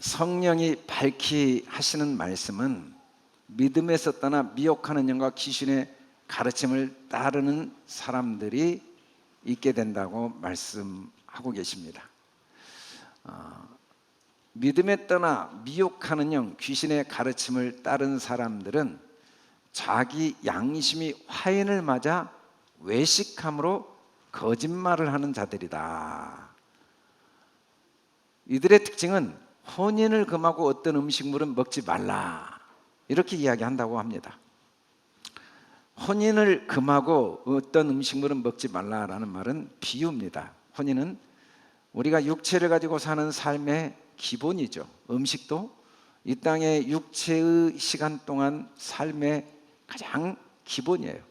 성령이 밝히 하시는 말씀은 믿음에서 떠나 미혹하는 영과 귀신의 가르침을 따르는 사람들이 있게 된다고 말씀하고 계십니다. 믿음에 떠나 미혹하는 영, 귀신의 가르침을 따른 사람들은 자기 양심이 화인을 맞아 외식함으로 거짓말을 하는 자들이다. 이들의 특징은 혼인을 금하고 어떤 음식물은 먹지 말라, 이렇게 이야기한다고 합니다. 혼인을 금하고 어떤 음식물은 먹지 말라라는 말은 비유입니다. 혼인은 우리가 육체를 가지고 사는 삶의 기본이죠. 음식도 이 땅의 육체의 시간 동안 삶의 가장 기본이에요.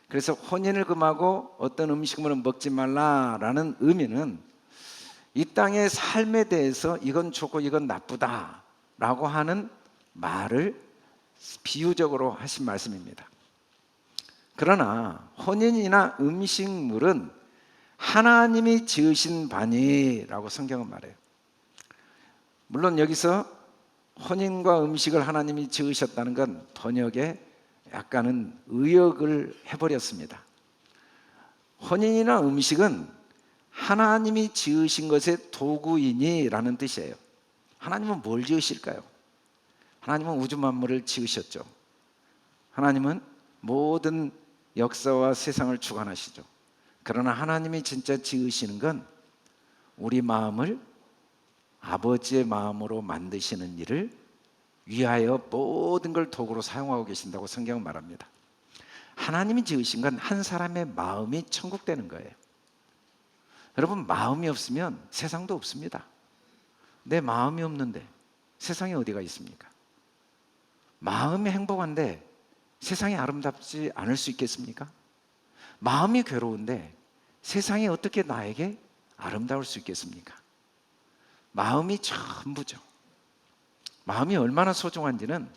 그래서 혼인을 금하고 어떤 음식물은 먹지 말라라는 의미는 이 땅의 삶에 대해서 이건 좋고 이건 나쁘다라고 하는 말을 비유적으로 하신 말씀입니다. 그러나 혼인이나 음식물은 하나님이 지으신 바니라고 성경은 말해요. 물론 여기서 혼인과 음식을 하나님이 지으셨다는 건 번역에 약간은 의역을 해버렸습니다. 혼인이나 음식은 하나님이 지으신 것의 도구이니라는 뜻이에요. 하나님은 뭘 지으실까요? 하나님은 우주 만물을 지으셨죠. 하나님은 모든 역사와 세상을 주관하시죠. 그러나 하나님이 진짜 지으시는 건 우리 마음을 아버지의 마음으로 만드시는 일을 위하여 모든 걸 도구로 사용하고 계신다고 성경은 말합니다. 하나님이 지으신 건 한 사람의 마음이 천국 되는 거예요. 여러분, 마음이 없으면 세상도 없습니다. 내 마음이 없는데 세상에 어디가 있습니까? 마음이 행복한데 세상이 아름답지 않을 수 있겠습니까? 마음이 괴로운데 세상이 어떻게 나에게 아름다울 수 있겠습니까? 마음이 전부죠. 마음이 얼마나 소중한지는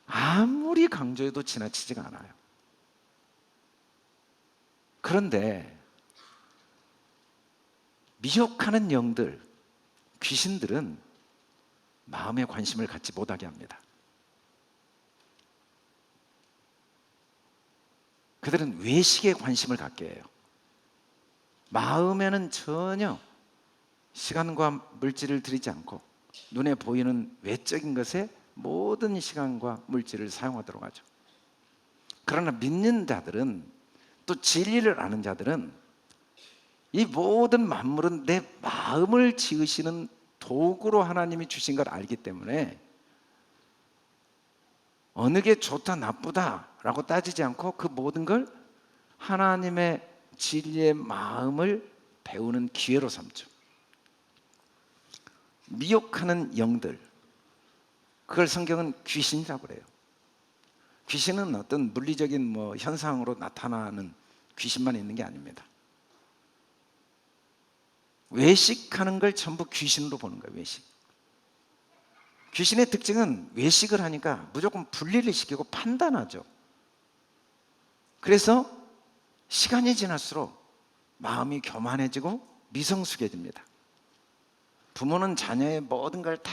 아무리 강조해도 지나치지가 않아요. 그런데 미혹하는 영들, 귀신들은 마음에 관심을 갖지 못하게 합니다. 그들은 외식에 관심을 갖게 해요. 마음에는 전혀 시간과 물질을 들이지 않고 눈에 보이는 외적인 것에 모든 시간과 물질을 사용하도록 하죠. 그러나 믿는 자들은, 또 진리를 아는 자들은 이 모든 만물은 내 마음을 지으시는 도구로 하나님이 주신 걸 알기 때문에 어느 게 좋다 나쁘다라고 따지지 않고 그 모든 걸 하나님의 진리의 마음을 배우는 기회로 삼죠. 미혹하는 영들, 그걸 성경은 귀신이라고 그래요. 귀신은 어떤 물리적인 현상으로 나타나는 귀신만 있는 게 아닙니다. 외식하는 걸 전부 귀신으로 보는 거예요. 외식. 귀신의 특징은 외식을 하니까 무조건 분리를 시키고 판단하죠. 그래서 시간이 지날수록 마음이 교만해지고 미성숙해집니다. 부모는 자녀의 모든 걸 다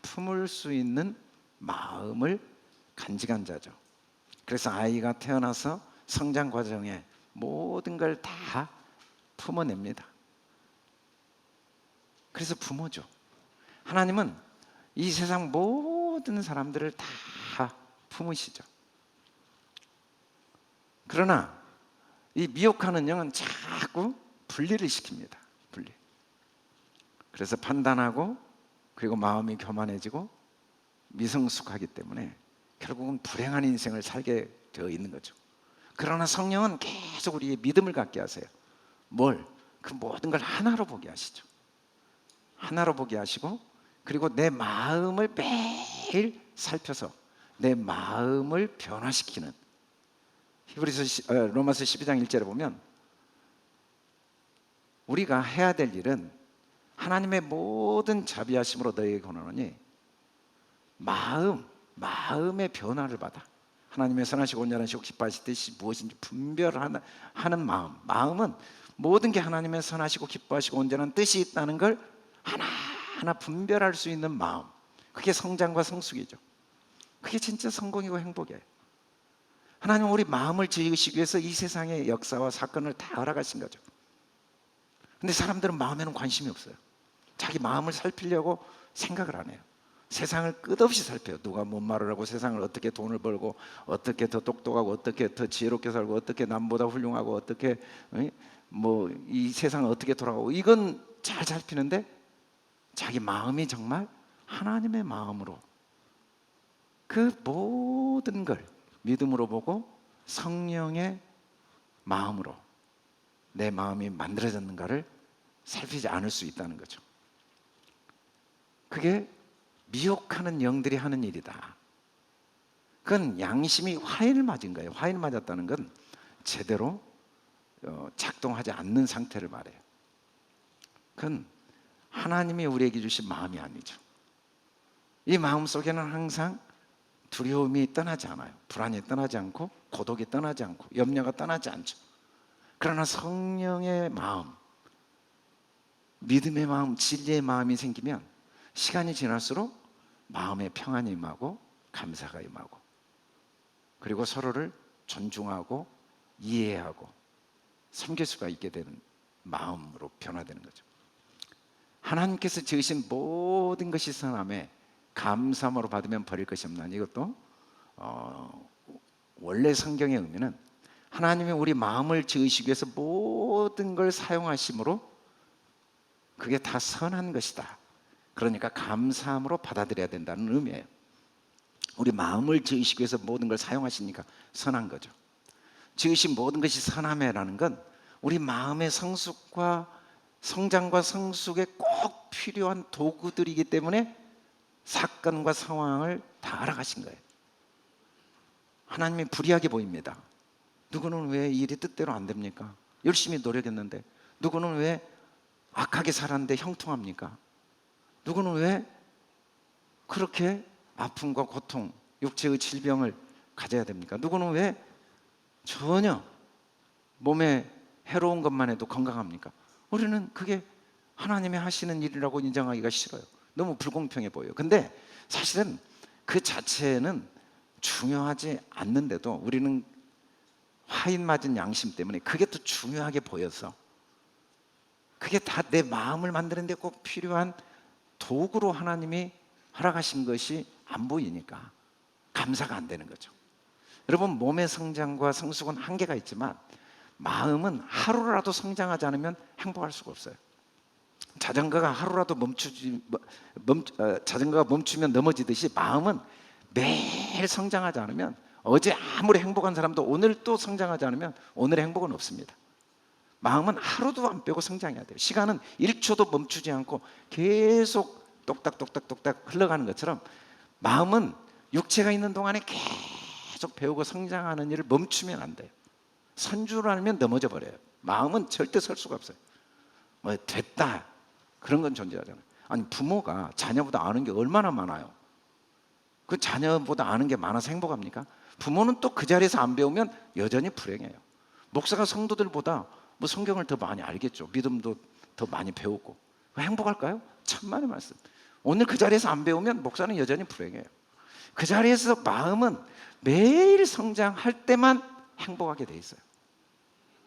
품을 수 있는 마음을 간직한 자죠. 그래서 아이가 태어나서 성장 과정에 모든 걸 다 품어냅니다. 그래서 부모죠. 하나님은 이 세상 모든 사람들을 다 품으시죠. 그러나 이 미혹하는 영은 자꾸 분리를 시킵니다. 분리. 그래서 판단하고, 그리고 마음이 교만해지고 미성숙하기 때문에 결국은 불행한 인생을 살게 되어 있는 거죠. 그러나 성령은 계속 우리의 믿음을 갖게 하세요. 뭘? 그 모든 걸 하나로 보게 하시죠. 하나로 보게 하시고, 그리고 내 마음을 매일 살펴서 내 마음을 변화시키는, 로마서 12장 1절에 보면 우리가 해야 될 일은 하나님의 모든 자비하심으로 너희에게 권하노니 마음의 변화를 받아 하나님의 선하시고 온전하시고 기뻐하실 뜻이 무엇인지 분별하는 마음은 모든 게 하나님의 선하시고 기뻐하시고 온전한 뜻이 있다는 걸 하나하나 하나 분별할 수 있는 마음, 그게 성장과 성숙이죠. 그게 진짜 성공이고 행복이에요. 하나님은 우리 마음을 지으시기 위해서 이 세상의 역사와 사건을 다 알아가신 거죠. 근데 사람들은 마음에는 관심이 없어요. 자기 마음을 살피려고 생각을 안 해요. 세상을 끝없이 살펴요. 누가 뭔 말을 하고, 세상을 어떻게 돈을 벌고, 어떻게 더 똑똑하고, 어떻게 더 지혜롭게 살고, 어떻게 남보다 훌륭하고, 어떻게 뭐 이 세상은 어떻게 돌아가고, 이건 잘 살피는데 자기 마음이 정말 하나님의 마음으로 그 모든 걸 믿음으로 보고 성령의 마음으로 내 마음이 만들어졌는가를 살피지 않을 수 있다는 거죠. 그게 미혹하는 영들이 하는 일이다. 그건 양심이 화인을 맞은 거예요. 화인을 맞았다는 건 제대로 작동하지 않는 상태를 말해요. 그건 하나님이 우리에게 주신 마음이 아니죠. 이 마음 속에는 항상 두려움이 떠나지 않아요. 불안이 떠나지 않고, 고독이 떠나지 않고, 염려가 떠나지 않죠. 그러나 성령의 마음, 믿음의 마음, 진리의 마음이 생기면 시간이 지날수록 마음에 평안이 임하고 감사가 임하고, 그리고 서로를 존중하고 이해하고 섬길 수가 있게 되는 마음으로 변화되는 거죠. 하나님께서 지으신 모든 것이 선함에 감사함으로 받으면 버릴 것이 없나니, 이것도 원래 성경의 의미는 하나님이 우리 마음을 지으시기 위해서 모든 걸 사용하심으로 그게 다 선한 것이다. 그러니까 감사함으로 받아들여야 된다는 의미예요. 우리 마음을 지으시기 위해서 모든 걸 사용하시니까 선한 거죠. 지으신 모든 것이 선함이라는 건 우리 마음의 성숙과 성장과 성숙에 꼭 필요한 도구들이기 때문에 사건과 상황을 다 알아가신 거예요. 하나님이 불의하게 보입니다. 누구는 왜 일이 뜻대로 안 됩니까? 열심히 노력했는데. 누구는 왜 악하게 살았는데 형통합니까? 누구는 왜 그렇게 아픔과 고통, 육체의 질병을 가져야 됩니까? 누구는 왜 전혀 몸에 해로운 것만 해도 건강합니까? 우리는 그게 하나님이 하시는 일이라고 인정하기가 싫어요. 너무 불공평해 보여요. 근데 사실은 그 자체는 중요하지 않는데도 우리는 화인 맞은 양심 때문에 그게 더 중요하게 보여서, 그게 다 내 마음을 만드는 데 꼭 필요한 도구로 하나님이 허락하신 것이 안 보이니까 감사가 안 되는 거죠. 여러분, 몸의 성장과 성숙은 한계가 있지만 마음은 하루라도 성장하지 않으면 행복할 수가 없어요. 자전거가 하루라도 자전거가 멈추면 넘어지듯이 마음은 매일 성장하지 않으면, 어제 아무리 행복한 사람도 오늘 또 성장하지 않으면 오늘의 행복은 없습니다. 마음은 하루도 안 빼고 성장해야 돼요. 시간은 1초도 멈추지 않고 계속 똑딱똑딱똑딱 흘러가는 것처럼 마음은 육체가 있는 동안에 계속 배우고 성장하는 일을 멈추면 안 돼요. 선 줄 알면 넘어져 버려요. 마음은 절대 설 수가 없어요. 뭐 됐다 그런 건 존재하잖아요. 아니, 부모가 자녀보다 아는 게 얼마나 많아요. 그 자녀보다 아는 게 많아서 행복합니까? 부모는 또 그 자리에서 안 배우면 여전히 불행해요. 목사가 성도들보다 뭐 성경을 더 많이 알겠죠. 믿음도 더 많이 배우고. 행복할까요? 천만의 말씀. 오늘 그 자리에서 안 배우면 목사는 여전히 불행해요. 그 자리에서 마음은 매일 성장할 때만 행복하게 돼 있어요.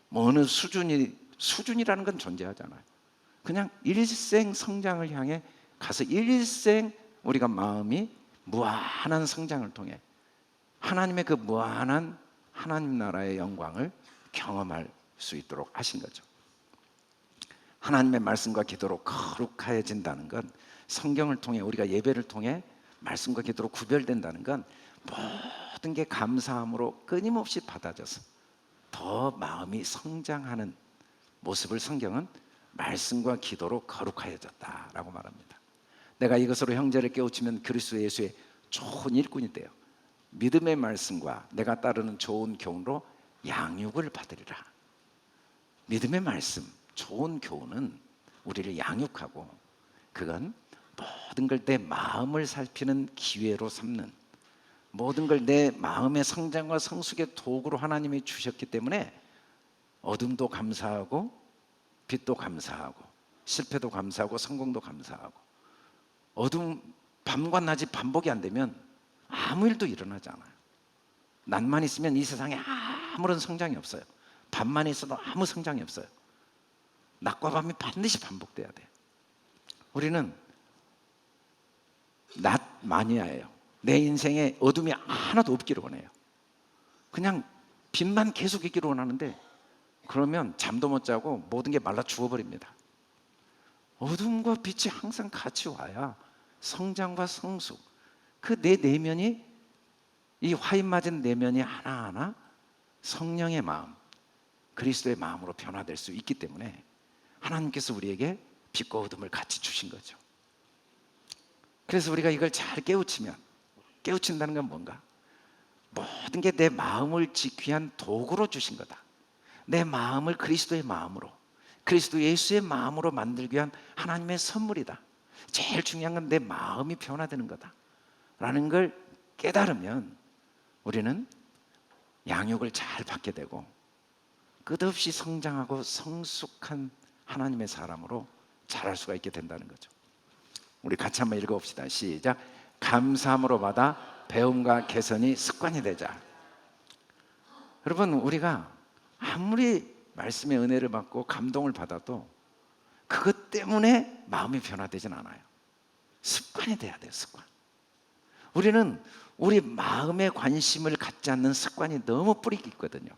뭐 어느 수준이라는 건 존재하잖아요. 그냥 일생 성장을 향해 가서 일생 우리가 마음이 무한한 성장을 통해 하나님의 그 무한한 하나님 나라의 영광을 경험할 수 있도록 하신 거죠. 하나님의 말씀과 기도로 거룩해진다는 건, 성경을 통해 우리가 예배를 통해 말씀과 기도로 구별된다는 건 모든 게 감사함으로 끊임없이 받아져서 더 마음이 성장하는 모습을 성경은 말씀과 기도로 거룩하여졌다라고 말합니다. 내가 이것으로 형제를 깨우치면 그리스도 예수의 좋은 일꾼이 돼요. 믿음의 말씀과 내가 따르는 좋은 교훈으로 양육을 받으리라. 믿음의 말씀, 좋은 교훈은 우리를 양육하고, 그건 모든 걸 내 마음을 살피는 기회로 삼는, 모든 걸 내 마음의 성장과 성숙의 도구로 하나님이 주셨기 때문에 어둠도 감사하고 빛도 감사하고 실패도 감사하고 성공도 감사하고 어둠, 밤과 낮이 반복이 안 되면 아무 일도 일어나지 않아요. 낮만 있으면 이 세상에 아무런 성장이 없어요. 밤만 있어도 아무 성장이 없어요. 낮과 밤이 반드시 반복돼야 돼요. 우리는 낮 마니아예요. 내 인생에 어둠이 하나도 없기를 원해요. 그냥 빛만 계속 있기를 원하는데, 그러면 잠도 못 자고 모든 게 말라 죽어버립니다. 어둠과 빛이 항상 같이 와야 성장과 성숙, 그 내 내면이, 이 화인 맞은 내면이 하나하나 성령의 마음, 그리스도의 마음으로 변화될 수 있기 때문에 하나님께서 우리에게 빛과 어둠을 같이 주신 거죠. 그래서 우리가 이걸 잘 깨우치면, 깨우친다는 건 뭔가? 모든 게 내 마음을 지키기 위한 도구로 주신 거다. 내 마음을 그리스도의 마음으로, 그리스도 예수의 마음으로 만들기 위한 하나님의 선물이다. 제일 중요한 건 내 마음이 변화되는 거다 라는 걸 깨달으면 우리는 양육을 잘 받게 되고 끝없이 성장하고 성숙한 하나님의 사람으로 자랄 수가 있게 된다는 거죠. 우리 같이 한번 읽어봅시다. 시작. 감사함으로 받아 배움과 개선이 습관이 되자. 여러분, 우리가 아무리 말씀의 은혜를 받고 감동을 받아도 그것 때문에 마음이 변화되진 않아요. 습관이 돼야 돼요. 습관. 우리는 우리 마음에 관심을 갖지 않는 습관이 너무 뿌리 깊거든요.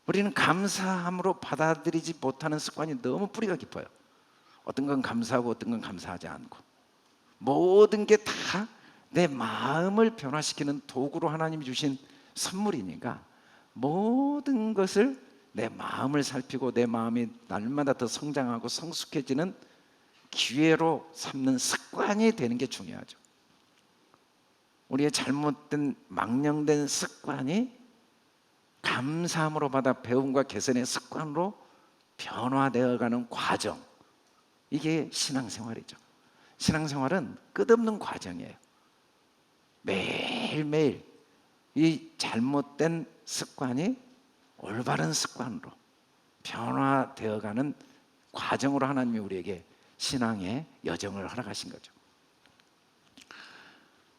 우리는 감사함으로 받아들이지 못하는 습관이 너무 뿌리가 깊어요. 어떤 건 감사하고 어떤 건 감사하지 않고, 모든 게 다 내 마음을 변화시키는 도구로 하나님이 주신 선물이니까 모든 것을 내 마음을 살피고 내 마음이 날마다 더 성장하고 성숙해지는 기회로 삼는 습관이 되는 게 중요하죠. 우리의 잘못된 망령된 습관이 감사함으로 받아 배움과 개선의 습관으로 변화되어가는 과정, 이게 신앙생활이죠. 신앙생활은 끝없는 과정이에요. 매일매일 이 잘못된 습관이 올바른 습관으로 변화되어가는 과정으로 하나님이 우리에게 신앙의 여정을 허락하신 거죠.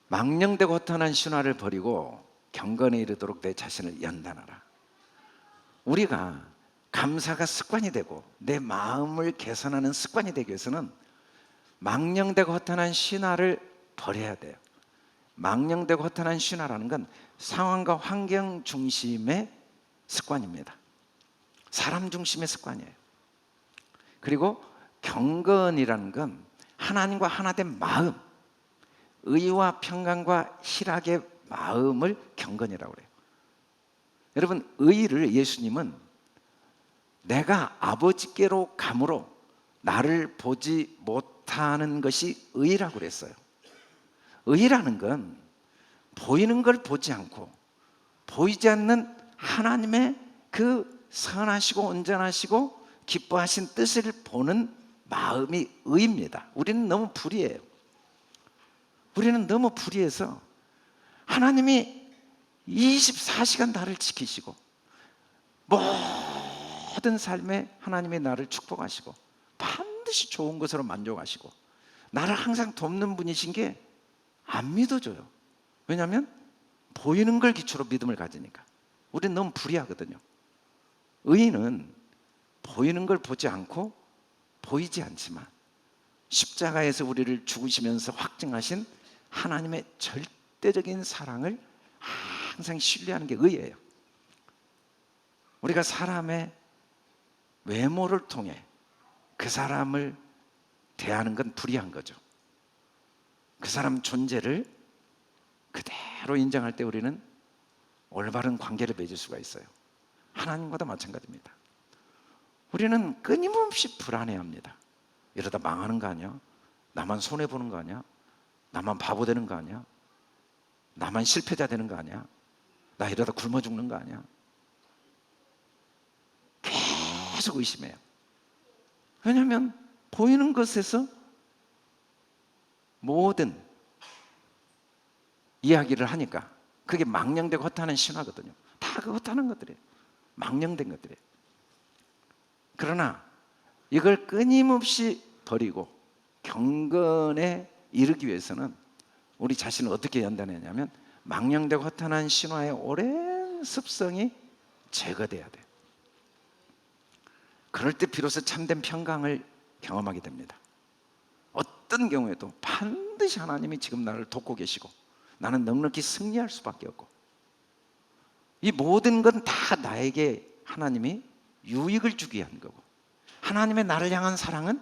망령되고 허탄한 신화를 버리고 경건에 이르도록 내 자신을 연단하라. 우리가 감사가 습관이 되고 내 마음을 개선하는 습관이 되기 위해서는 망령되고 허탄한 신화를 버려야 돼요. 망령되고 허탄한 신화라는 건 상황과 환경 중심의 습관입니다. 사람 중심의 습관이에요. 그리고 경건이라는 건 하나님과 하나된 마음, 의와 평강과 희락의 마음을 경건이라고 그래요. 여러분, 의를 예수님은 내가 아버지께로 감으로 나를 보지 못하는 것이 의라고 그랬어요. 의라는 건 보이는 걸 보지 않고 보이지 않는 하나님의 그 선하시고 온전하시고 기뻐하신 뜻을 보는 마음이 의입니다. 우리는 너무 불의해요. 우리는 너무 불의해서 하나님이 24시간 나를 지키시고 모든 삶에 하나님이 나를 축복하시고 반드시 좋은 것으로 만족하시고 나를 항상 돕는 분이신 게 안 믿어져요. 왜냐하면 보이는 걸 기초로 믿음을 가지니까. 우리는 너무 불의하거든요. 의인은 보이는 걸 보지 않고 보이지 않지만 십자가에서 우리를 죽으시면서 확증하신 하나님의 절대적인 사랑을 항상 신뢰하는 게 의예요. 우리가 사람의 외모를 통해 그 사람을 대하는 건 불의한 거죠. 그 사람 존재를 그대로 인정할 때 우리는 올바른 관계를 맺을 수가 있어요. 하나님과도 마찬가지입니다. 우리는 끊임없이 불안해합니다. 이러다 망하는 거 아니야? 나만 손해보는 거 아니야? 나만 바보 되는 거 아니야? 나만 실패자 되는 거 아니야? 나 이러다 굶어 죽는 거 아니야? 계속 의심해요. 왜냐하면 보이는 것에서 모든 이야기를 하니까 그게 망령되고 허탄한 신화거든요. 다 그 허탄한 것들이에요. 망령된 것들이에요. 그러나 이걸 끊임없이 버리고 경건에 이르기 위해서는 우리 자신을 어떻게 연단했냐면 망령되고 허탄한 신화의 오랜 습성이 제거돼야 돼요. 그럴 때 비로소 참된 평강을 경험하게 됩니다. 어떤 경우에도 반드시 하나님이 지금 나를 돕고 계시고 나는 넉넉히 승리할 수밖에 없고, 이 모든 건 다 나에게 하나님이 유익을 주기 위한 거고, 하나님의 나를 향한 사랑은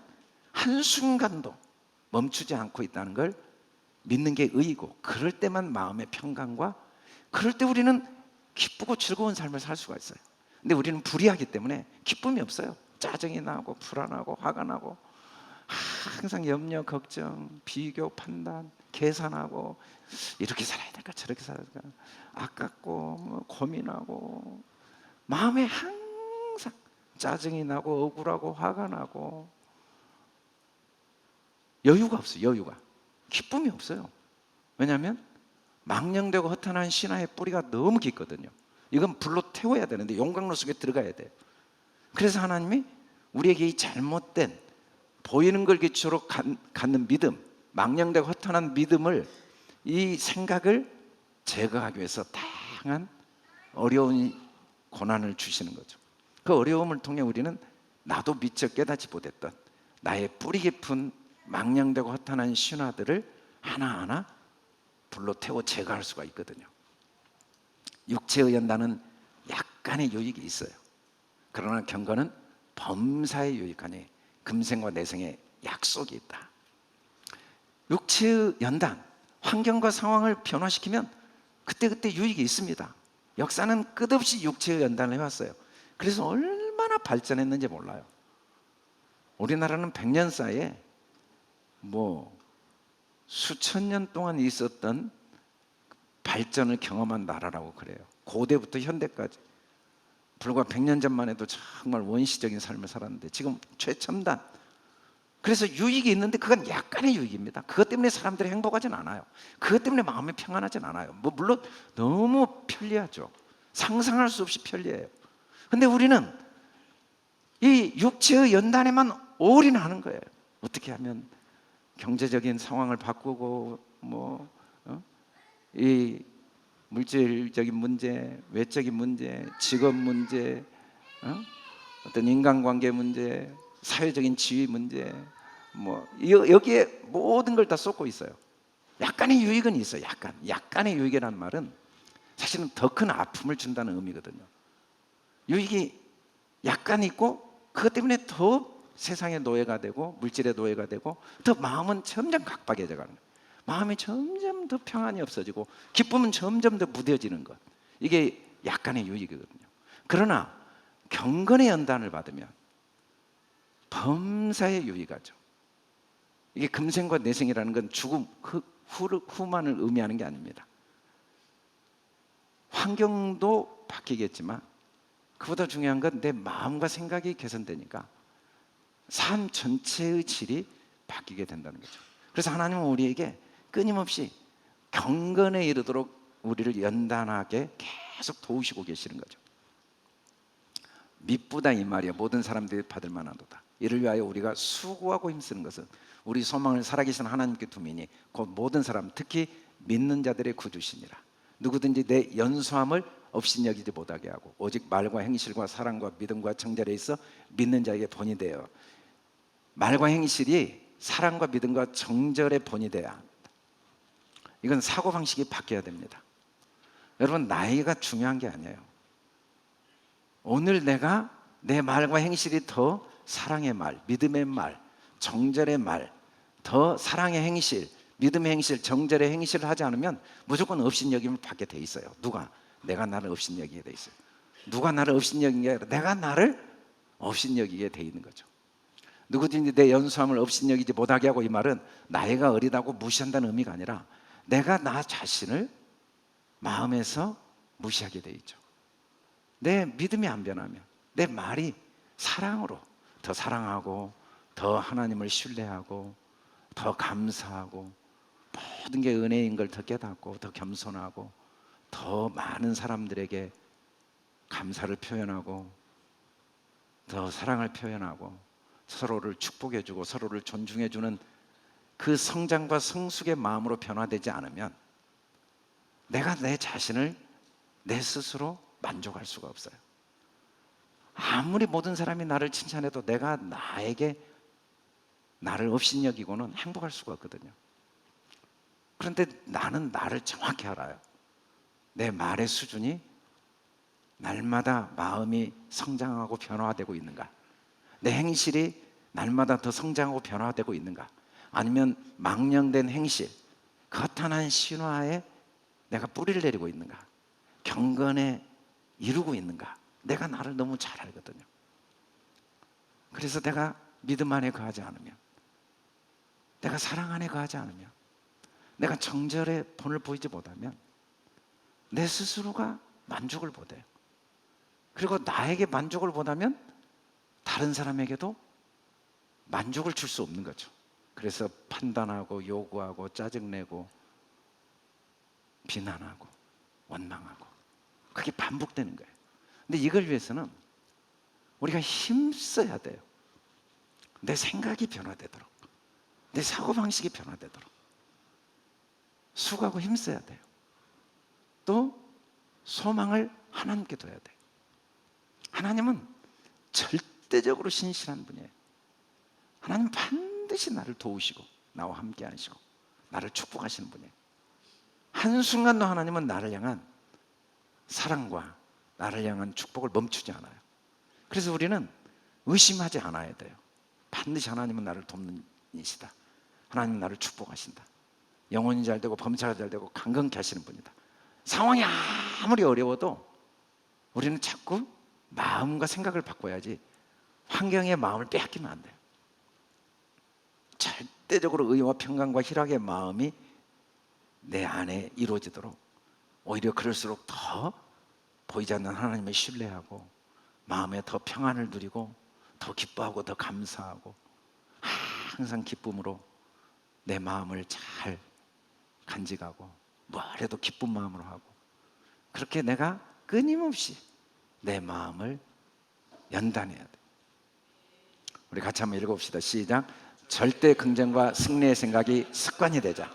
한순간도 멈추지 않고 있다는 걸 믿는 게 의이고, 그럴 때만 마음의 평강과, 그럴 때 우리는 기쁘고 즐거운 삶을 살 수가 있어요. 근데 우리는 불의하기 때문에 기쁨이 없어요. 짜증이 나고 불안하고 화가 나고 항상 염려, 걱정, 비교, 판단, 계산하고 이렇게 살아야 될까 저렇게 살아야 될까 아깝고 뭐 고민하고, 마음에 항상 짜증이 나고 억울하고 화가 나고, 여유가 없어요. 여유가, 기쁨이 없어요. 왜냐하면 망령되고 허탄한 신화의 뿌리가 너무 깊거든요. 이건 불로 태워야 되는데 용광로 속에 들어가야 돼요. 그래서 하나님이 우리에게 이 잘못된 보이는 걸 기초로 갖는 믿음, 망령되고 허탄한 믿음을, 이 생각을 제거하기 위해서 다양한 어려운 고난을 주시는 거죠. 그 어려움을 통해 우리는 나도 미처 깨닫지 못했던 나의 뿌리 깊은 망령되고 허탄한 신화들을 하나하나 불로 태워 제거할 수가 있거든요. 육체의 연단은 약간의 유익이 있어요. 그러나 경건은 범사의 유익 안에 금생과 내생의 약속이 있다. 육체의 연단, 환경과 상황을 변화시키면 그때그때 유익이 있습니다. 역사는 끝없이 육체의 연단을 해왔어요. 그래서 얼마나 발전했는지 몰라요. 우리나라는 100년 사이에 뭐 수천 년 동안 있었던 발전을 경험한 나라라고 그래요. 고대부터 현대까지 불과 100년 전만 해도 정말 원시적인 삶을 살았는데 지금 최첨단. 그래서 유익이 있는데 그건 약간의 유익입니다. 그것 때문에 사람들이 행복하진 않아요. 그것 때문에 마음이 평안하진 않아요. 뭐 물론 너무 편리하죠. 상상할 수 없이 편리해요. 근데 우리는 이 육체의 연단에만 올인하는 거예요. 어떻게 하면 경제적인 상황을 바꾸고 이 물질적인 문제, 외적인 문제, 직업 문제, 어떤 인간관계 문제, 사회적인 지위 문제, 여기에 모든 걸 다 쏟고 있어요. 약간의 유익은 있어요. 약간의 유익이라는 말은 사실은 더 큰 아픔을 준다는 의미거든요. 유익이 약간 있고 그것 때문에 더 세상의 노예가 되고 물질의 노예가 되고, 더 마음은 점점 각박해져 가는 거예요. 마음이 점점 더 평안이 없어지고 기쁨은 점점 더 무뎌지는 것, 이게 약간의 유익이거든요. 그러나 경건의 연단을 받으면 범사에 유익하죠. 이게 금생과 내생이라는 건 죽음 후만을 의미하는 게 아닙니다. 환경도 바뀌겠지만 그보다 중요한 건 내 마음과 생각이 개선되니까 삶 전체의 질이 바뀌게 된다는 거죠. 그래서 하나님은 우리에게 끊임없이 경건에 이르도록 우리를 연단하게 계속 도우시고 계시는 거죠. 미쁘다 이 말이야. 모든 사람들이 받을 만하도다. 이를 위하여 우리가 수고하고 힘쓰는 것은 우리 소망을 살아계신 하나님께 두미니 곧 모든 사람, 특히 믿는 자들의 구주시니라. 누구든지 내 연소함을 업신여기지 못하게 하고 오직 말과 행실과 사랑과 믿음과 정절에 있어 믿는 자에게 본이 되어, 말과 행실이 사랑과 믿음과 정절의 본이 되어야 합니다. 이건 사고방식이 바뀌어야 됩니다. 여러분, 나이가 중요한 게 아니에요. 오늘 내가 내 말과 행실이 더 사랑의 말, 믿음의 말, 정절의 말, 더 사랑의 행실, 믿음의 행실, 정절의 행실을 하지 않으면 무조건 업신여김을 받게 돼 있어요. 누가? 내가 나를 업신여기게 돼 있어요. 누가 나를 업신여기게 게 아니라 내가 나를 업신여기게 돼 있는 거죠. 누구든지 내 연소함을 업신여기지 못하게 하고, 이 말은 나이가 어리다고 무시한다는 의미가 아니라 내가 나 자신을 마음에서 무시하게 돼 있죠. 내 믿음이 안 변하면, 내 말이 사랑으로 더 사랑하고 더 하나님을 신뢰하고 더 감사하고 모든 게 은혜인 걸 더 깨닫고 더 겸손하고 더 많은 사람들에게 감사를 표현하고 더 사랑을 표현하고 서로를 축복해주고 서로를 존중해주는 그 성장과 성숙의 마음으로 변화되지 않으면 내가 내 자신을 내 스스로 만족할 수가 없어요. 아무리 모든 사람이 나를 칭찬해도 내가 나를 업신여기고는 행복할 수가 없거든요. 그런데 나는 나를 정확히 알아요. 내 말의 수준이 날마다 마음이 성장하고 변화되고 있는가, 내 행실이 날마다 더 성장하고 변화되고 있는가, 아니면 망령된 행실, 거탄한 신화에 내가 뿌리를 내리고 있는가, 경건에 이루고 있는가. 내가 나를 너무 잘 알거든요. 그래서 내가 믿음 안에 거하지 않으면, 내가 사랑 안에 거하지 않으면, 내가 정절의 본을 보이지 못하면 내 스스로가 만족을 못해요. 그리고 나에게 만족을 못하면 다른 사람에게도 만족을 줄 수 없는 거죠. 그래서 판단하고 요구하고 짜증내고 비난하고 원망하고, 그게 반복되는 거예요. 근데 이걸 위해서는 우리가 힘써야 돼요. 내 생각이 변화되도록, 내 사고방식이 변화되도록 수고하고 힘써야 돼요. 또 소망을 하나님께 둬야 돼요. 하나님은 절대적으로 신실한 분이에요. 하나님 반드시 나를 도우시고 나와 함께 하시고 나를 축복하시는 분이에요. 한순간도 하나님은 나를 향한 사랑과 나를 향한 축복을 멈추지 않아요. 그래서 우리는 의심하지 않아야 돼요. 반드시 하나님은 나를 돕는 이시다. 하나님은 나를 축복하신다. 영혼이 잘 되고 범사가 잘 되고 강건케 하시는 분이다. 상황이 아무리 어려워도 우리는 자꾸 마음과 생각을 바꿔야지 환경의 마음을 빼앗기면 안 돼요. 절대적으로 의와 평강과 희락의 마음이 내 안에 이루어지도록, 오히려 그럴수록 더 보이지 않는 하나님을 신뢰하고 마음에 더 평안을 누리고 더 기뻐하고 더 감사하고 항상 기쁨으로 내 마음을 잘 간직하고 뭐래도 기쁜 마음으로 하고, 그렇게 내가 끊임없이 내 마음을 연단해야 돼. 우리 같이 한번 읽어봅시다. 시작. 절대 긍정과 승리의 생각이 습관이 되자.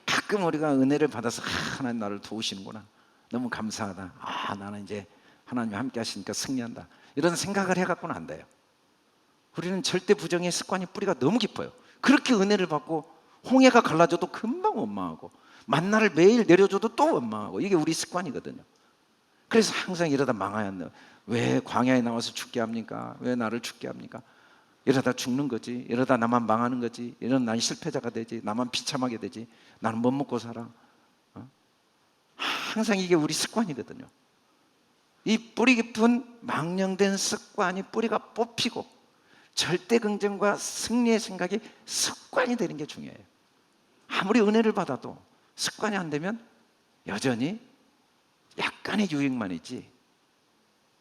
가끔 우리가 은혜를 받아서 하나님 나를 도우시는구나, 너무 감사하다, 나는 이제 하나님이 함께 하시니까 승리한다, 이런 생각을 해갖고는 안 돼요. 우리는 절대 부정의 습관이 뿌리가 너무 깊어요. 그렇게 은혜를 받고 홍해가 갈라져도 금방 원망하고 만나를 매일 내려줘도 또 원망하고, 이게 우리 습관이거든요. 그래서 항상 이러다 망하야 한다. 왜 광야에 나와서 죽게 합니까? 왜 나를 죽게 합니까? 이러다 죽는 거지, 이러다 나만 망하는 거지, 이런 난 실패자가 되지, 나만 비참하게 되지, 나는 못 먹고 살아. 항상 이게 우리 습관이거든요. 이 뿌리 깊은 망령된 습관이 뿌리가 뽑히고 절대 긍정과 승리의 생각이 습관이 되는 게 중요해요. 아무리 은혜를 받아도 습관이 안 되면 여전히 약간의 유익만 있지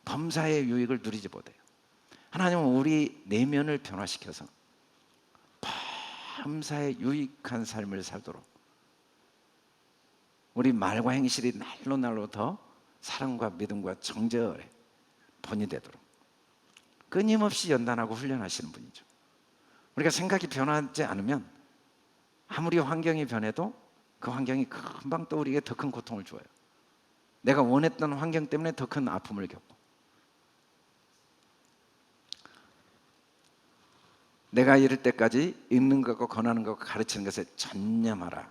범사의 유익을 누리지 못해요. 하나님은 우리 내면을 변화시켜서 범사의 유익한 삶을 살도록, 우리 말과 행실이 날로 날로 더 사랑과 믿음과 정절의 본이 되도록 끊임없이 연단하고 훈련하시는 분이죠. 우리가 생각이 변하지 않으면 아무리 환경이 변해도 그 환경이 금방 또 우리에게 더 큰 고통을 줘요. 내가 원했던 환경 때문에 더 큰 아픔을 겪고, 내가 이를 때까지 읽는 것과 권하는 것과 가르치는 것에 전념하라.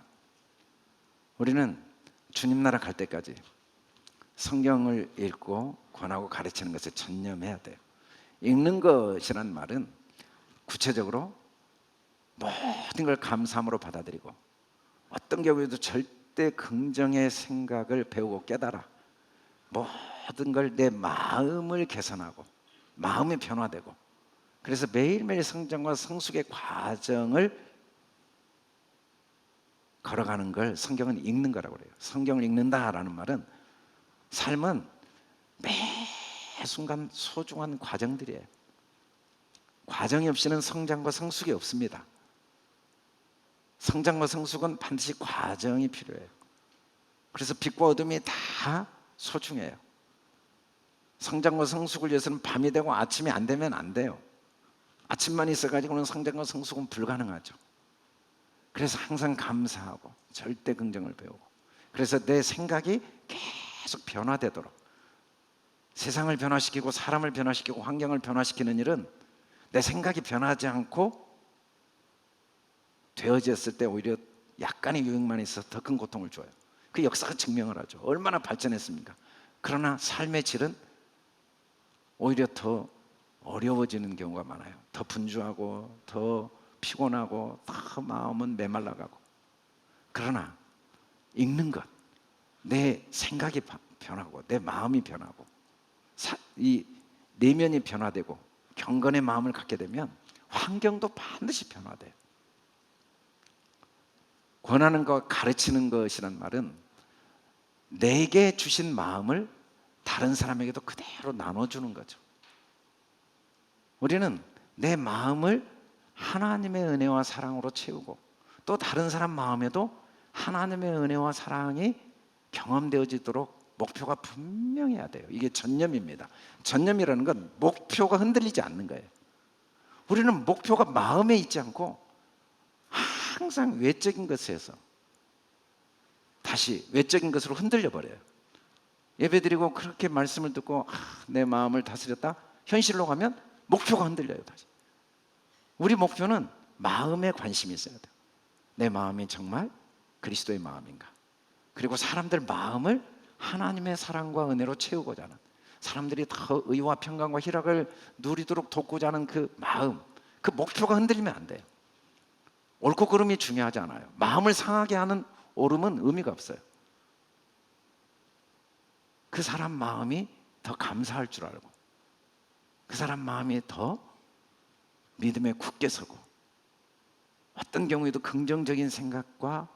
우리는 주님 나라 갈 때까지 성경을 읽고 권하고 가르치는 것에 전념해야 돼요. 읽는 것이란 말은 구체적으로 모든 걸 감사함으로 받아들이고, 어떤 경우에도 절대 긍정의 생각을 배우고 깨달아 모든 걸 내 마음을 개선하고 마음이 변화되고, 그래서 매일매일 성장과 성숙의 과정을 걸어가는 걸 성경은 읽는 거라고 그래요. 성경을 읽는다라는 말은 삶은 매 순간 소중한 과정들이에요. 과정이 없이는 성장과 성숙이 없습니다. 성장과 성숙은 반드시 과정이 필요해요. 그래서 빛과 어둠이 다 소중해요. 성장과 성숙을 위해서는 밤이 되고 아침이 안 되면 안 돼요. 아침만 있어가지고는 성장과 성숙은 불가능하죠. 그래서 항상 감사하고 절대 긍정을 배우고, 그래서 내 생각이 계속 변화되도록, 세상을 변화시키고 사람을 변화시키고 환경을 변화시키는 일은 내 생각이 변하지 않고 되어졌을 때 오히려 약간의 유익만 있어서 더 큰 고통을 줘요. 그 역사가 증명을 하죠. 얼마나 발전했습니까? 그러나 삶의 질은 오히려 더 어려워지는 경우가 많아요. 더 분주하고 더 피곤하고 더 마음은 메말라가고. 그러나 읽는 것, 내 생각이 변하고 내 마음이 변하고 이 내면이 변화되고 경건의 마음을 갖게 되면 환경도 반드시 변화돼요. 권하는 것, 가르치는 것이란 말은 내게 주신 마음을 다른 사람에게도 그대로 나눠주는 거죠. 우리는 내 마음을 하나님의 은혜와 사랑으로 채우고 또 다른 사람 마음에도 하나님의 은혜와 사랑이 경험되어지도록 목표가 분명해야 돼요. 이게 전념입니다. 전념이라는 건 목표가 흔들리지 않는 거예요. 우리는 목표가 마음에 있지 않고 항상 외적인 것에서 다시 외적인 것으로 흔들려 버려요. 예배드리고 그렇게 말씀을 듣고 내 마음을 다스렸다, 현실로 가면 목표가 흔들려요. 다시 우리 목표는 마음에 관심이 있어야 돼요. 내 마음이 정말 그리스도의 마음인가, 그리고 사람들 마음을 하나님의 사랑과 은혜로 채우고자 하는, 사람들이 더 의와 평강과 희락을 누리도록 돕고자 하는 그 마음, 그 목표가 흔들리면 안 돼요. 옳고 그름이 중요하지 않아요. 마음을 상하게 하는 옳음은 의미가 없어요. 그 사람 마음이 더 감사할 줄 알고, 그 사람 마음이 더 믿음에 굳게 서고, 어떤 경우에도 긍정적인 생각과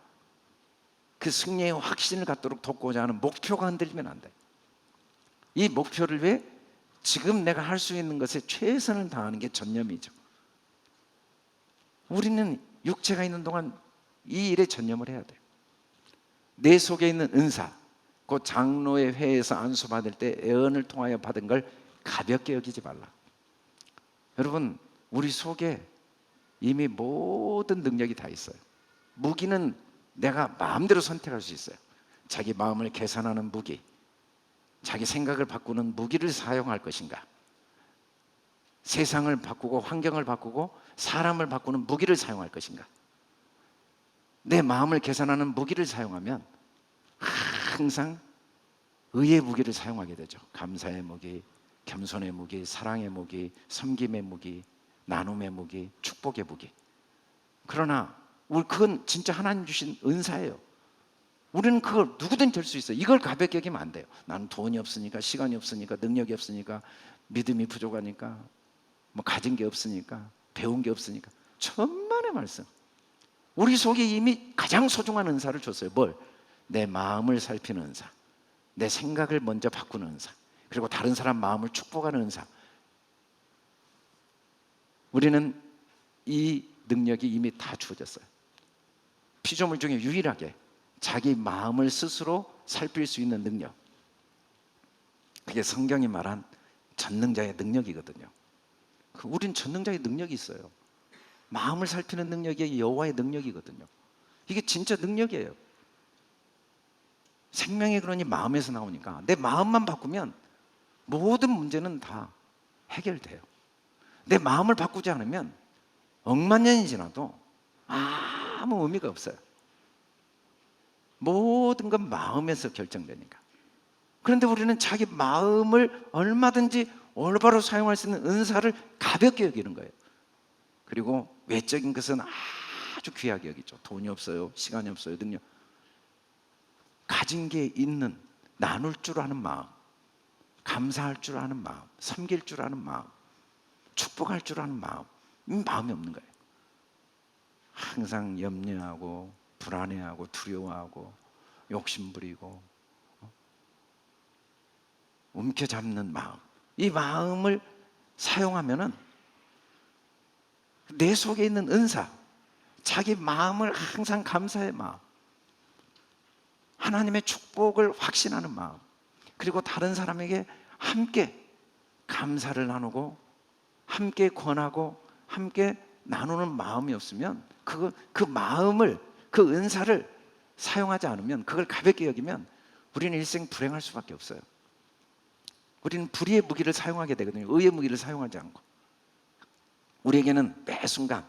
그 승리의 확신을 갖도록 돕고자 하는 목표가 흔들리면 안 돼요. 이 목표를 위해 지금 내가 할 수 있는 것에 최선을 다하는 게 전념이죠. 우리는 육체가 있는 동안 이 일에 전념을 해야 돼요. 내 속에 있는 은사, 그 장로의 회에서 안수받을 때 애언을 통하여 받은 걸 가볍게 여기지 말라. 여러분, 우리 속에 이미 모든 능력이 다 있어요. 무기는 내가 마음대로 선택할 수 있어요. 자기 마음을 계산하는 무기, 자기 생각을 바꾸는 무기를 사용할 것인가, 세상을 바꾸고 환경을 바꾸고 사람을 바꾸는 무기를 사용할 것인가. 내 마음을 계산하는 무기를 사용하면 항상 의의 무기를 사용하게 되죠. 감사의 무기, 겸손의 무기, 사랑의 무기, 섬김의 무기, 나눔의 무기, 축복의 무기. 그러나 그건 진짜 하나님 주신 은사예요. 우리는 그걸 누구든 될 수 있어요. 이걸 가볍게 여기면 안 돼요. 나는 돈이 없으니까, 시간이 없으니까, 능력이 없으니까, 믿음이 부족하니까, 뭐 가진 게 없으니까, 배운 게 없으니까. 천만의 말씀. 우리 속에 이미 가장 소중한 은사를 줬어요. 뭘? 내 마음을 살피는 은사, 내 생각을 먼저 바꾸는 은사, 그리고 다른 사람 마음을 축복하는 은사. 우리는 이 능력이 이미 다 주어졌어요. 피조물 중에 유일하게 자기 마음을 스스로 살필 수 있는 능력, 그게 성경이 말한 전능자의 능력이거든요. 우린 전능자의 능력이 있어요. 마음을 살피는 능력이 여호와의 능력이거든요. 이게 진짜 능력이에요. 생명의 근원이 마음에서 나오니까 내 마음만 바꾸면 모든 문제는 다 해결돼요. 내 마음을 바꾸지 않으면 억만 년이 지나도 아무 의미가 없어요. 모든 건 마음에서 결정되니까. 그런데 우리는 자기 마음을 얼마든지 올바로 사용할 수 있는 은사를 가볍게 여기는 거예요. 그리고 외적인 것은 아주 귀하게 여기죠. 돈이 없어요, 시간이 없어요, 능력. 가진 게 있는, 나눌 줄 아는 마음, 감사할 줄 아는 마음, 섬길 줄 아는 마음, 축복할 줄 아는 마음, 마음이 없는 거예요. 항상 염려하고 불안해하고 두려워하고 욕심부리고 움켜잡는 마음, 이 마음을 사용하면은 내 속에 있는 은사, 자기 마음을 항상 감사의 마음, 하나님의 축복을 확신하는 마음, 그리고 다른 사람에게 함께 감사를 나누고 함께 권하고 함께 나누는 마음이 없으면 그 마음을, 그 은사를 사용하지 않으면, 그걸 가볍게 여기면 우리는 일생 불행할 수밖에 없어요. 우리는 불의의 무기를 사용하게 되거든요. 의의 무기를 사용하지 않고. 우리에게는 매 순간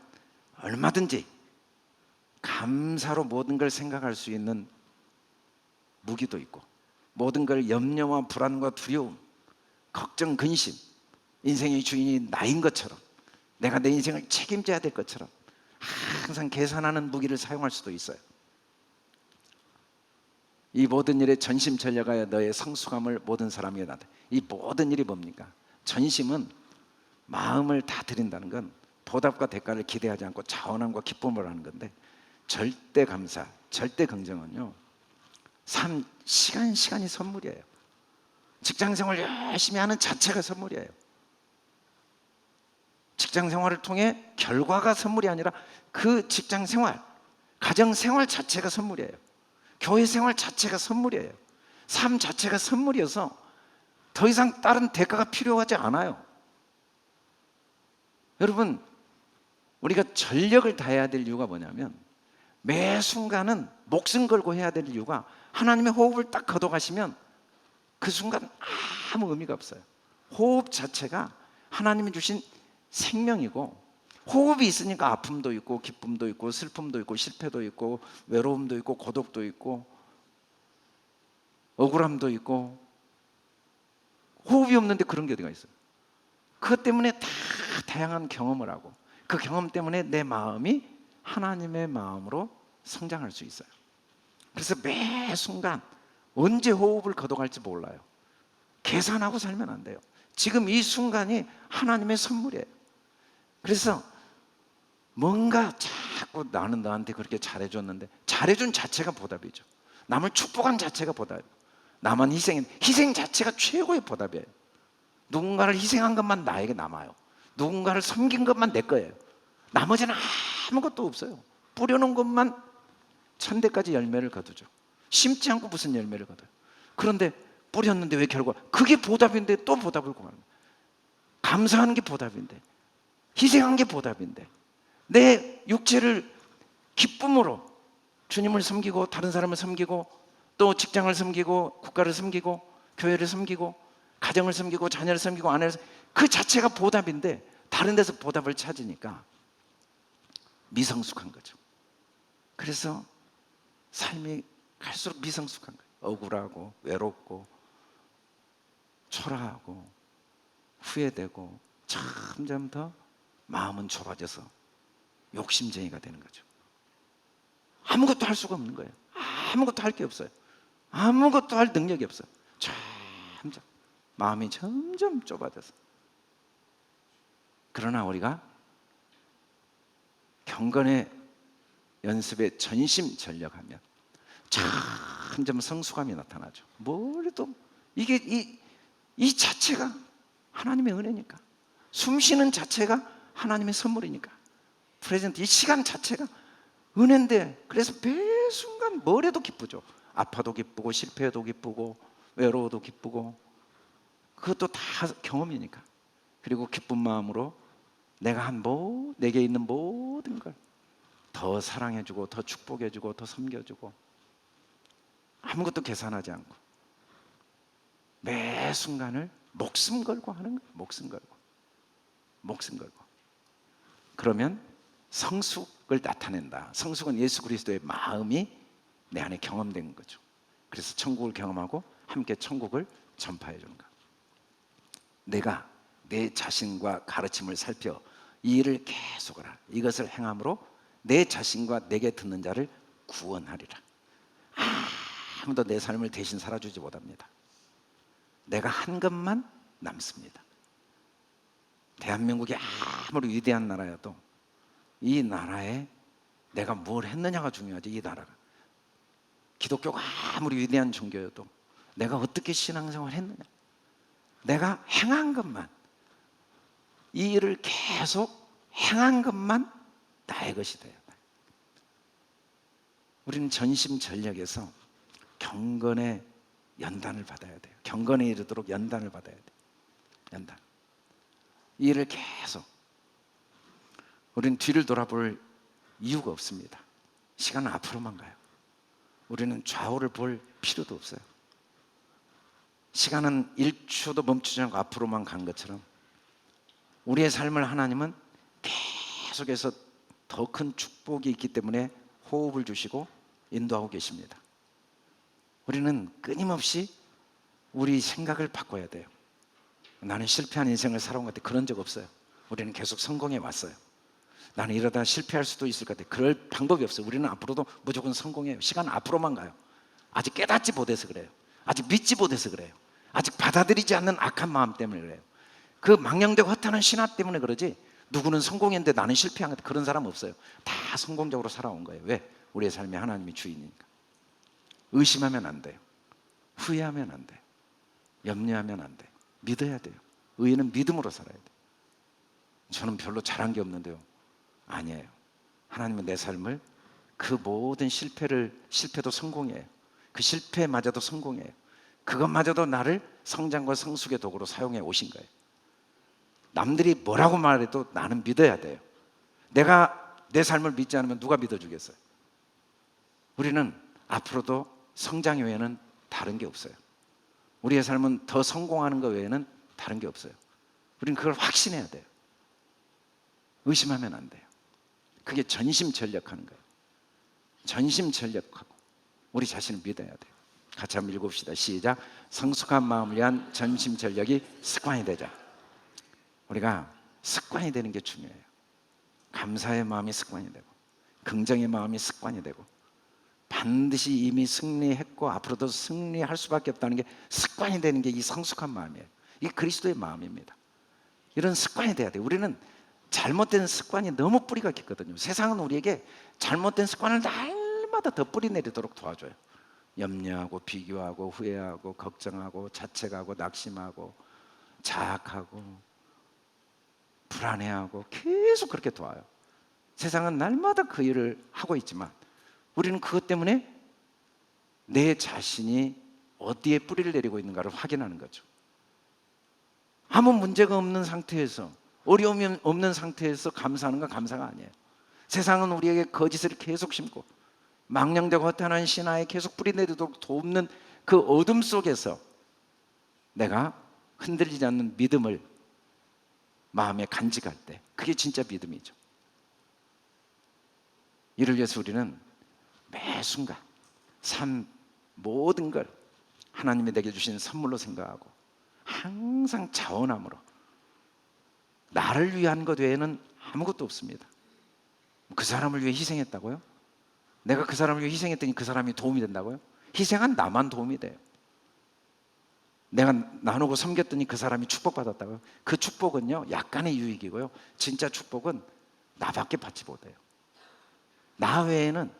얼마든지 감사로 모든 걸 생각할 수 있는 무기도 있고, 모든 걸 염려와 불안과 두려움, 걱정, 근심, 인생의 주인이 나인 것처럼, 내가 내 인생을 책임져야 될 것처럼 항상 계산하는 무기를 사용할 수도 있어요. 이 모든 일에 전심전력하여 너의 성숙함을 모든 사람에게 나타내. 이 모든 일이 뭡니까? 전심은 마음을 다 드린다는 건 보답과 대가를 기대하지 않고 자원함과 기쁨을 하는 건데, 절대 감사, 절대 긍정은요, 시간이 선물이에요. 직장생활 열심히 하는 자체가 선물이에요. 직장생활을 통해 결과가 선물이 아니라 그 직장생활, 가정생활 자체가 선물이에요. 교회생활 자체가 선물이에요. 삶 자체가 선물이어서 더 이상 다른 대가가 필요하지 않아요. 여러분, 우리가 전력을 다해야 될 이유가 뭐냐면, 매 순간은 목숨 걸고 해야 될 이유가, 하나님의 호흡을 딱 걷어가시면 그 순간 아무 의미가 없어요. 호흡 자체가 하나님이 주신 생명이고, 호흡이 있으니까 아픔도 있고 기쁨도 있고 슬픔도 있고 실패도 있고 외로움도 있고 고독도 있고 억울함도 있고. 호흡이 없는데 그런 게 어디가 있어요? 그것 때문에 다 다양한 경험을 하고, 그 경험 때문에 내 마음이 하나님의 마음으로 성장할 수 있어요. 그래서 매 순간 언제 호흡을 걷어갈지 몰라요. 계산하고 살면 안 돼요. 지금 이 순간이 하나님의 선물이에요. 그래서 뭔가 자꾸 나는 너한테 그렇게 잘해줬는데, 잘해준 자체가 보답이죠. 남을 축복한 자체가 보답이에요. 나만 희생 자체가 최고의 보답이에요. 누군가를 희생한 것만 나에게 남아요. 누군가를 섬긴 것만 내 거예요. 나머지는 아무것도 없어요. 뿌려놓은 것만 1000대까지 열매를 거두죠. 심지 않고 무슨 열매를 거둬요. 그런데 뿌렸는데 왜 결과, 그게 보답인데 또 보답을 구하는 거예요. 감사하는 게 보답인데, 희생한 게 보답인데, 내 육체를 기쁨으로 주님을 섬기고 다른 사람을 섬기고 또 직장을 섬기고 국가를 섬기고 교회를 섬기고 가정을 섬기고 자녀를 섬기고 아내를 섬기고, 그 자체가 보답인데 다른 데서 보답을 찾으니까 미성숙한 거죠. 그래서 삶이 갈수록 미성숙한 거예요. 억울하고 외롭고 초라하고 후회되고 점점 더 마음은 좁아져서 욕심쟁이가 되는 거죠. 아무것도 할 수가 없는 거예요. 아무것도 할 게 없어요. 아무것도 할 능력이 없어요. 점점 마음이 점점 좁아져서. 그러나 우리가 경건의 연습에 전심전력하면 점점 성숙함이 나타나죠. 뭐래도 이게 이 자체가 하나님의 은혜니까, 숨 쉬는 자체가 하나님의 선물이니까, 프레젠트, 이 시간 자체가 은혜인데, 그래서 매 순간 뭐래도 기쁘죠. 아파도 기쁘고 실패해도 기쁘고 외로워도 기쁘고, 그것도 다 경험이니까. 그리고 기쁜 마음으로 내게 있는 모든 걸 더 사랑해주고 더 축복해주고 더 섬겨주고, 아무것도 계산하지 않고 매 순간을 목숨 걸고 하는 거예요. 목숨 걸고. 그러면 성숙을 나타낸다. 성숙은 예수 그리스도의 마음이 내 안에 경험된 거죠. 그래서 천국을 경험하고 함께 천국을 전파해 주는 것. 내가 내 자신과 가르침을 살펴 이 일을 계속하라. 이것을 행함으로 내 자신과 내게 듣는 자를 구원하리라. 아무도 내 삶을 대신 살아주지 못합니다. 내가 한 것만 남습니다. 대한민국이 아무리 위대한 나라여도 이 나라에 내가 뭘 했느냐가 중요하지. 이 나라가, 기독교가 아무리 위대한 종교여도 내가 어떻게 신앙생활을 했느냐, 내가 행한 것만, 이 일을 계속 행한 것만 나의 것이 돼요. 우리는 전심전력에서 경건의 연단을 받아야 돼요. 경건에 이르도록 연단을 받아야 돼요. 연단. 이 일을 계속, 우리는 뒤를 돌아볼 이유가 없습니다. 시간은 앞으로만 가요. 우리는 좌우를 볼 필요도 없어요. 시간은 1초도 멈추지 않고 앞으로만 간 것처럼 우리의 삶을 하나님은 계속해서 더 큰 축복이 있기 때문에 호흡을 주시고 인도하고 계십니다. 우리는 끊임없이 우리 생각을 바꿔야 돼요. 나는 실패한 인생을 살아온 것 같아. 그런 적 없어요. 우리는 계속 성공해 왔어요. 나는 이러다 실패할 수도 있을 것 같아. 그럴 방법이 없어요. 우리는 앞으로도 무조건 성공해요. 시간은 앞으로만 가요. 아직 깨닫지 못해서 그래요. 아직 믿지 못해서 그래요. 아직 받아들이지 않는 악한 마음 때문에 그래요. 그 망령되고 허탄한 신화 때문에 그러지, 누구는 성공했는데 나는 실패한 것 같아. 그런 사람 없어요. 다 성공적으로 살아온 거예요. 왜? 우리의 삶에 하나님이 주인이니까. 의심하면 안 돼요. 후회하면 안 돼요. 염려하면 안 돼요. 믿어야 돼요. 의인은 믿음으로 살아야 돼요. 저는 별로 잘한 게 없는데요. 아니에요. 하나님은 내 삶을 그 모든 실패도 성공이에요. 그 실패마저도 성공이에요. 그것마저도 나를 성장과 성숙의 도구로 사용해 오신 거예요. 남들이 뭐라고 말해도 나는 믿어야 돼요. 내가 내 삶을 믿지 않으면 누가 믿어주겠어요? 우리는 앞으로도 성장 외에는 다른 게 없어요. 우리의 삶은 더 성공하는 것 외에는 다른 게 없어요. 우리는 그걸 확신해야 돼요. 의심하면 안 돼요. 그게 전심전력하는 거예요. 전심전력하고 우리 자신을 믿어야 돼요. 같이 한번 읽읍시다. 시작. 성숙한 마음을 위한 전심전력이 습관이 되자. 우리가 습관이 되는 게 중요해요. 감사의 마음이 습관이 되고 긍정의 마음이 습관이 되고 반드시 이미 승리했고 앞으로도 승리할 수밖에 없다는 게 습관이 되는 게 이 성숙한 마음이에요. 이 그리스도의 마음입니다. 이런 습관이 돼야 돼요. 우리는 잘못된 습관이 너무 뿌리가 깊거든요. 세상은 우리에게 잘못된 습관을 날마다 더 뿌리 내리도록 도와줘요. 염려하고 비교하고 후회하고 걱정하고 자책하고 낙심하고 자학하고 불안해하고 계속 그렇게 도와요. 세상은 날마다 그 일을 하고 있지만 우리는 그것 때문에 내 자신이 어디에 뿌리를 내리고 있는가를 확인하는 거죠. 아무 문제가 없는 상태에서, 어려움이 없는 상태에서 감사하는 건 감사가 아니에요. 세상은 우리에게 거짓을 계속 심고 망령되고 허탄한 신화에 계속 뿌리내리도록 돕는 그 어둠 속에서 내가 흔들리지 않는 믿음을 마음에 간직할 때, 그게 진짜 믿음이죠. 이를 위해서 우리는 매 순간 삶 모든 걸 하나님이 내게 주신 선물로 생각하고 항상 자원함으로, 나를 위한 것 외에는 아무것도 없습니다. 그 사람을 위해 희생했다고요? 내가 그 사람을 위해 희생했더니 그 사람이 도움이 된다고요? 희생한 나만 도움이 돼요. 내가 나누고 섬겼더니 그 사람이 축복받았다고요? 그 축복은요 약간의 유익이고요, 진짜 축복은 나밖에 받지 못해요. 나 외에는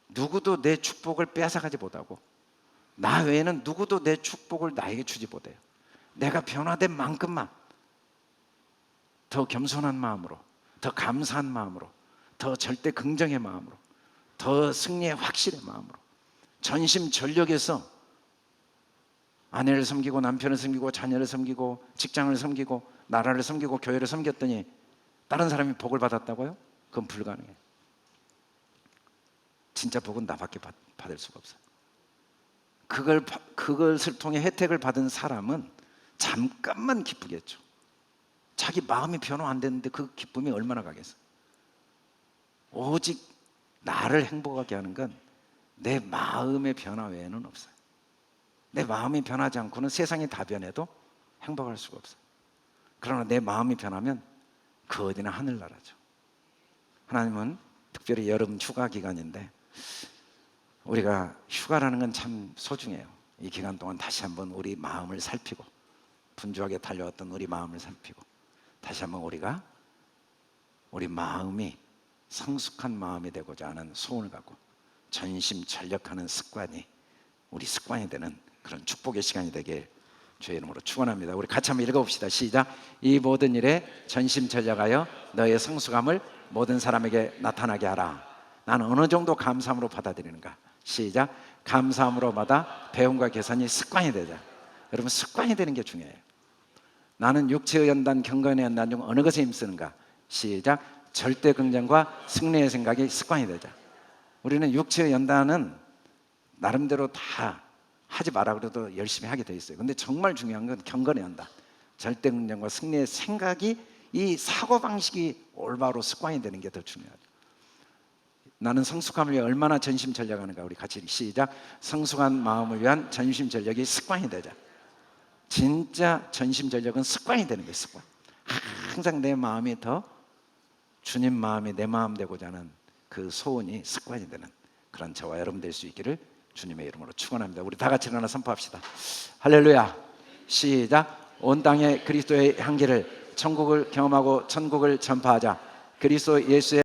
누구도 내 축복을 빼앗아가지 못하고 나 외에는 누구도 내 축복을 나에게 주지 못해요. 내가 변화된 만큼만 더 겸손한 마음으로, 더 감사한 마음으로, 더 절대 긍정의 마음으로, 더 승리의 확실의 마음으로 전심전력해서 아내를 섬기고 남편을 섬기고 자녀를 섬기고 직장을 섬기고 나라를 섬기고 교회를 섬겼더니 다른 사람이 복을 받았다고요? 그건 불가능해요. 진짜 복은 나밖에 받을 수가 없어요. 그것을 통해 혜택을 받은 사람은 잠깐만 기쁘겠죠. 자기 마음이 변화 안 됐는데 그 기쁨이 얼마나 가겠어요. 오직 나를 행복하게 하는 건 내 마음의 변화 외에는 없어요. 내 마음이 변하지 않고는 세상이 다 변해도 행복할 수가 없어요. 그러나 내 마음이 변하면 그 어디나 하늘나라죠. 하나님은 특별히 여름 휴가 기간인데 우리가 휴가라는 건 참 소중해요. 이 기간 동안 다시 한번 우리 마음을 살피고 분주하게 달려왔던 우리 마음을 살피고 다시 한번 우리가 우리 마음이 성숙한 마음이 되고자 하는 소원을 갖고 전심전력하는 습관이 우리 습관이 되는 그런 축복의 시간이 되길 주의 이름으로 축원합니다. 우리 같이 한번 읽어봅시다. 시작. 이 모든 일에 전심전력하여 너의 성숙함을 모든 사람에게 나타나게 하라. 나는 어느 정도 감사함으로 받아들이는가? 시작. 감사함으로 받아 배움과 개선이 습관이 되자. 여러분, 습관이 되는 게 중요해요. 나는 육체의 연단, 경건의 연단 중 어느 것에 힘쓰는가? 시작. 절대 긍정과 승리의 생각이 습관이 되자. 우리는 육체의 연단은 나름대로 다 하지 마라 그래도 열심히 하게 돼 있어요. 근데 정말 중요한 건 경건의 연단, 절대 긍정과 승리의 생각이, 이 사고방식이 올바로 습관이 되는 게 더 중요하죠. 나는 성숙함을 위해 얼마나 전심전력하는가. 우리 같이 시작. 성숙한 마음을 위한 전심전력이 습관이 되자. 진짜 전심전력은 습관이 되는 거예요. 습관. 항상 내 마음이 더 주님 마음이 내 마음 되고자 하는 그 소원이 습관이 되는 그런 저와 여러분 될 수 있기를 주님의 이름으로 축원합니다. 우리 다 같이 일어나 선포합시다. 할렐루야. 시작. 온 땅에 그리스도의 향기를, 천국을 경험하고 천국을 전파하자. 그리스도 예수의